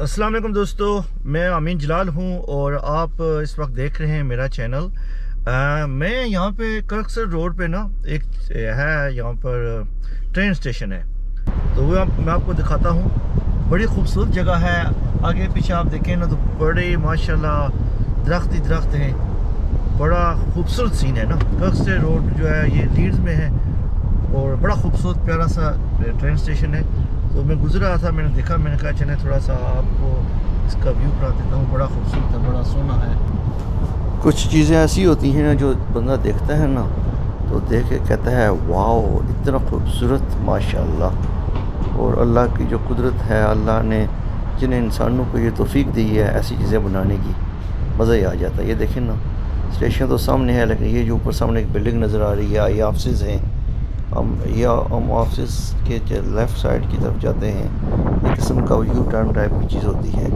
अस्सलाम वालेकुम दोस्तों, मैं अमीन जलाल हूं और आप इस वक्त देख रहे हैं मेरा चैनल। मैं यहाँ पे कर्कसर रोड पे ना एक है, यहाँ पर ट्रेन स्टेशन है, तो वो मैं आपको दिखाता हूँ। बड़ी खूबसूरत जगह है। आगे पीछे आप देखें ना तो बड़े माशाल्लाह दरख्त ही दरख्त हैं। बड़ा खूबसूरत सीन है ना। कर्कसर रोड जो है ये लीड्स में है और बड़ा खूबसूरत प्यारा सा ट्रेन स्टेशन है। तो मैं गुजर रहा था, मैंने देखा, मैंने कहा चले थोड़ा सा आपको इसका व्यू करा देता हूँ। बड़ा खूबसूरत है, बड़ा सोना है। कुछ चीज़ें ऐसी होती हैं ना जो बंदा देखता है ना तो देख के कहता है वाओ, इतना खूबसूरत माशाल्लाह। और अल्लाह की जो कुदरत है, अल्लाह ने जिन इंसानों को ये तौफीक दी है ऐसी चीज़ें बनाने की, मज़ा ही आ जाता है। ये देखें ना, स्टेशन तो सामने है लेकिन ये जो ऊपर सामने एक बिल्डिंग नज़र आ रही है, ये ऑफिस हैं। हम ऑफिस के लेफ़्ट साइड की तरफ जाते हैं। एक किस्म का यू टर्न टाइप की चीज़ होती है।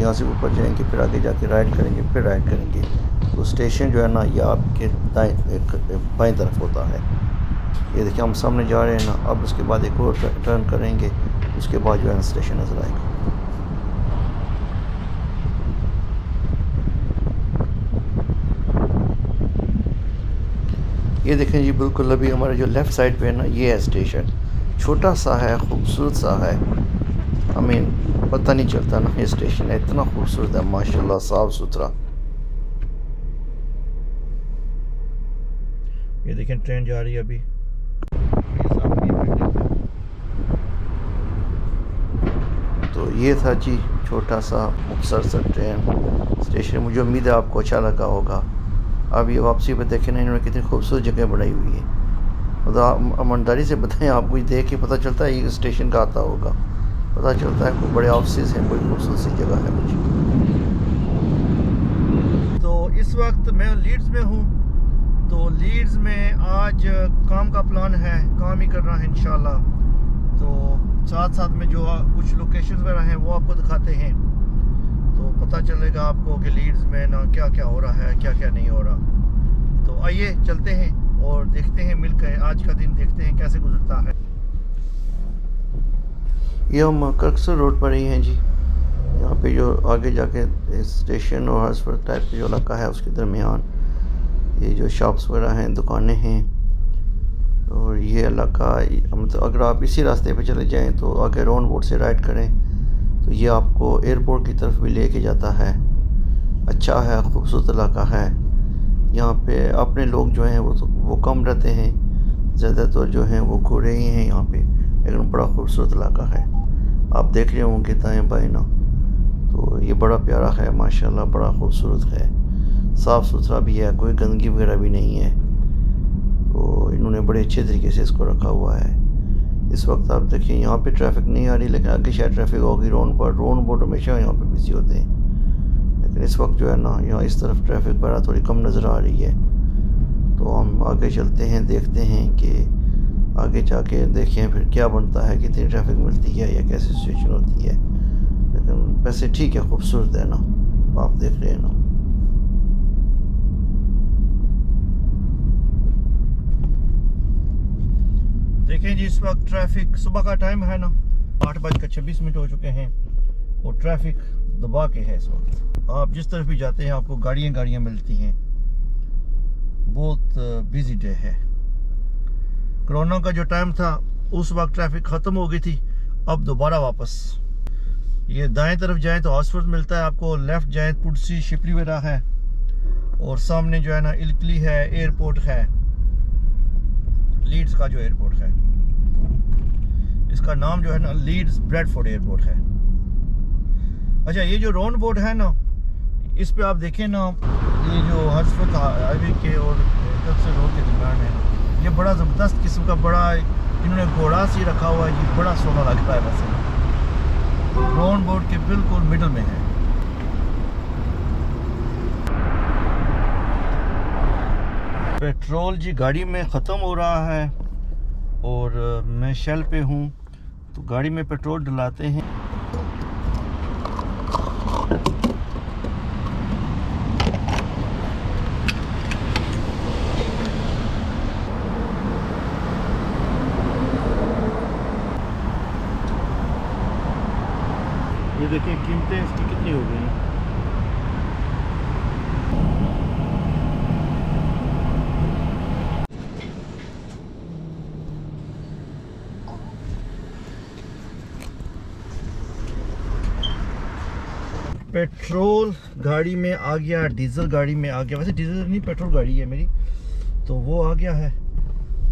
यहाँ से ऊपर जाएंगे, फिर आगे जाके राइट करेंगे, फिर राइट करेंगे। तो स्टेशन जो है ना ये आपके बाएं तरफ होता है। ये देखिए हम सामने जा रहे हैं ना, अब उसके बाद एक और टर्न करेंगे, उसके बाद जो है ना स्टेशन नज़र आएगा। ये देखें जी, बिल्कुल अभी हमारे जो लेफ़्ट साइड पे है ना ये है स्टेशन। छोटा सा है, खूबसूरत सा है। हमें पता नहीं चलता ना ये स्टेशन है, इतना खूबसूरत है माशाल्लाह, साफ़ सुथरा। ये देखें ट्रेन जा रही है अभी। तो ये था जी छोटा सा मुख्तसर सा ट्रेन स्टेशन। मुझे उम्मीद है आपको अच्छा लगा होगा। अब ये वापसी पे देखें ना इन्होंने कितनी खूबसूरत जगह बनाई हुई है। मतलब ईमानदारी से बताएं, आपको ये देख के पता चलता है ये स्टेशन का आता होगा, पता चलता है कोई बड़े ऑफिस हैं, कोई खूबसूरत सी जगह है मुझे। तो इस वक्त मैं लीड्स में हूँ। तो लीड्स में आज काम का प्लान है, काम ही करना है इंशाल्लाह। तो साथ साथ में जो कुछ लोकेशन वगैरह हैं वो आपको दिखाते हैं, तो पता चलेगा आपको कि लीड्स में ना क्या क्या हो रहा है, क्या क्या नहीं हो रहा। तो आइए चलते हैं और देखते हैं मिलकर, आज का दिन देखते हैं कैसे गुजरता है। ये हम कर्कसर रोड पर ही हैं जी। यहाँ पे जो आगे जाके स्टेशन और हर्सफोर्ड टाइप का जो इलाका है उसके दरमियान ये जो शॉप्स वगैरह हैं, दुकानें हैं। और ये इलाका मतलब अगर आप इसी रास्ते पे चले जाएं तो आगे राउंड बोर्ड से राइट करें तो ये आपको एयरपोर्ट की तरफ भी लेके जाता है। अच्छा है, खूबसूरत इलाका है। यहाँ पे अपने लोग जो हैं वो कम रहते हैं, ज़्यादातर जो हैं वो घोड़े ही हैं यहाँ पे, लेकिन बड़ा खूबसूरत इलाका है। आप देख रहे होंगे दाएं बाएं ना, तो ये बड़ा प्यारा है माशाल्लाह, बड़ा खूबसूरत है, साफ़ सुथरा भी है, कोई गंदगी वगैरह भी नहीं है। तो इन्होंने बड़े अच्छे तरीके से इसको रखा हुआ है। इस वक्त आप देखिए यहाँ पे ट्रैफिक नहीं आ रही, लेकिन आगे शायद ट्रैफिक होगी। राउंड बोर्ड हमेशा यहाँ पे बिजी होते हैं, लेकिन इस वक्त जो है ना यहाँ इस तरफ ट्रैफिक वगैरह थोड़ी कम नज़र आ रही है। तो हम आगे चलते हैं, देखते हैं कि आगे जाके देखें फिर क्या बनता है, कितनी ट्रैफिक मिलती है या कैसी सिचुएशन होती है। लेकिन वैसे ठीक है, खूबसूरत है ना, आप देख रहे हैं ना। देखें जी, इस वक्त ट्रैफिक, सुबह का टाइम है ना, 8:26 हो चुके हैं और ट्रैफिक दबा के है इस वक्त। आप जिस तरफ भी जाते हैं आपको गाड़ियाँ मिलती हैं। बहुत बिजी डे है। कोरोना का जो टाइम था उस वक्त ट्रैफिक ख़त्म हो गई थी, अब दोबारा वापस। ये दाएं तरफ जाएं तो हॉस्फोर्ड मिलता है आपको, लेफ़्ट जाएं पुडसी शिपरी वगैरह है, और सामने जो है ना इल्कली है, एयरपोर्ट है, लीड्स का जो एयरपोर्ट है, इसका नाम जो है ना लीड्स ब्रैडफोर्ड एयरपोर्ट है। अच्छा, ये जो राउंड बोर्ड है ना, इस पे आप देखें ना, ये जो हर्सफोर्ड हाईवे के और कर्कसर रोड के दरमियान है ना, ये बड़ा ज़बरदस्त किस्म का बड़ा इन्होंने घोड़ा सी रखा हुआ है। ये बड़ा सोना लगता है वैसे, राउंड बोर्ड के बिल्कुल मिडल में है। पेट्रोल जी गाड़ी में ख़त्म हो रहा है और मैं शेल पे हूँ, तो गाड़ी में पेट्रोल डलाते हैं। ये देखिए कीमतें इसकी कितनी हो गई हैं। पेट्रोल गाड़ी में आ गया, डीजल गाड़ी में आ गया। वैसे डीजल नहीं, पेट्रोल गाड़ी है मेरी, तो वो आ गया है।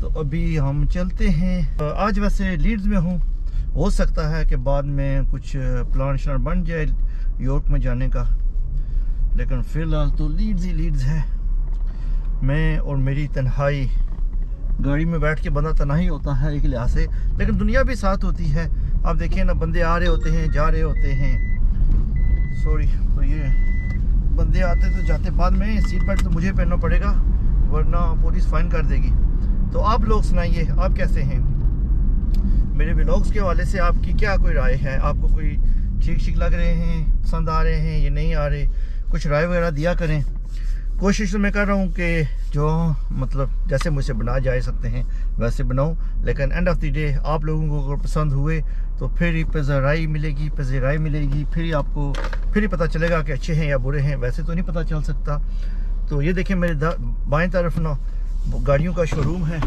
तो अभी हम चलते हैं। आज वैसे लीड्स में हूँ, हो सकता है कि बाद में कुछ प्लान श्लान बन जाए यॉर्क में जाने का, लेकिन फ़िलहाल तो लीड्स ही लीड्स है। मैं और मेरी तन्हाई, गाड़ी में बैठ के बंदा तन्हाई होता है एक लिहाज से, लेकिन दुनिया भी साथ होती है। आप देखिए ना, बंदे आ रहे होते हैं, जा रहे होते हैं। सॉरी, तो ये बंदे आते तो जाते। बाद में सीट बेल्ट तो मुझे पहनना पड़ेगा, वरना पुलिस फाइन कर देगी। तो आप लोग सुनाइए, आप कैसे हैं? मेरे व्लॉग्स के हवाले से आपकी क्या कोई राय है? आपको कोई ठीक ठीक लग रहे हैं, पसंद आ रहे हैं, ये नहीं आ रहे? कुछ राय वगैरह दिया करें। कोशिश तो मैं कर रहा हूँ कि जो मतलब जैसे मुझसे बना जा सकते हैं वैसे बनाऊँ, लेकिन एंड ऑफ द डे आप लोगों को अगर पसंद हुए तो फिर ही पज़राई मिलेगी, पज़राई मिलेगी, फिर ही आपको फिर ही पता चलेगा कि अच्छे हैं या बुरे हैं। वैसे तो नहीं पता चल सकता। तो ये देखें, मेरे बाएं तरफ ना गाड़ियों का शोरूम है।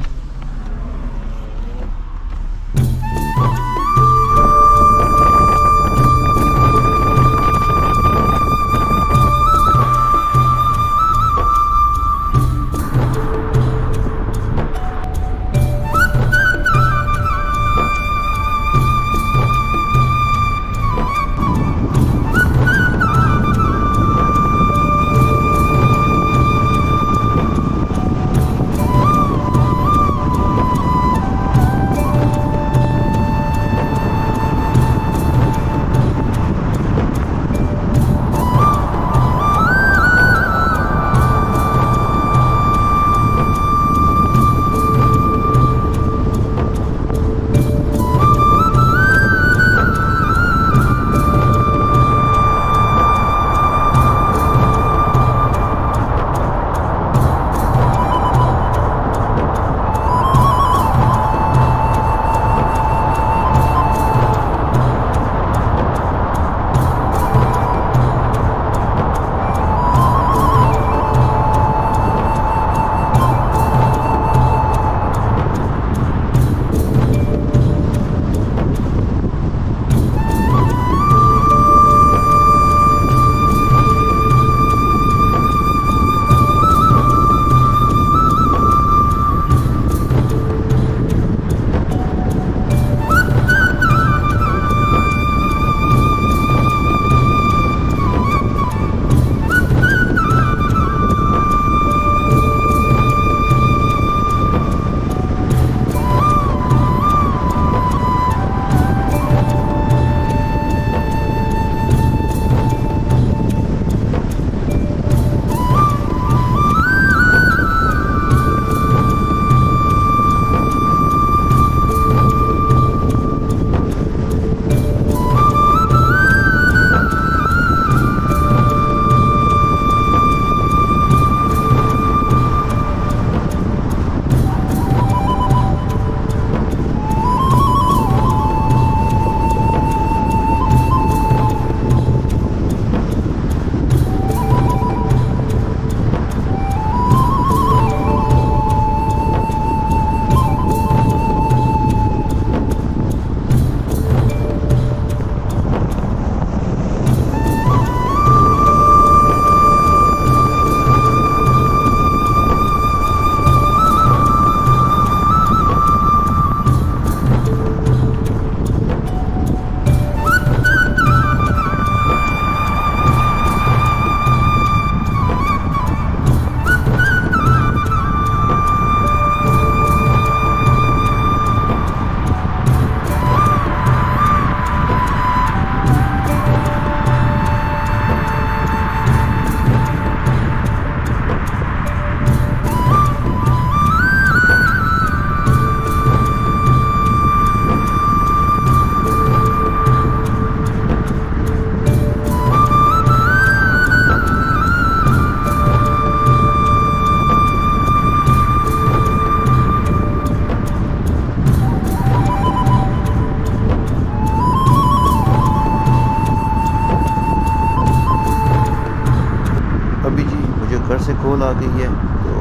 कॉल आ गई है। तो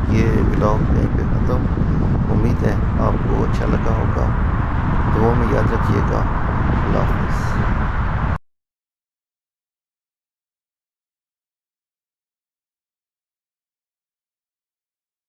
ये व्लॉग यहीं पे ख़त्म। उम्मीद है आपको अच्छा लगा होगा। दुआ में याद रखिएगा। अल्लाह हाफ़िज़।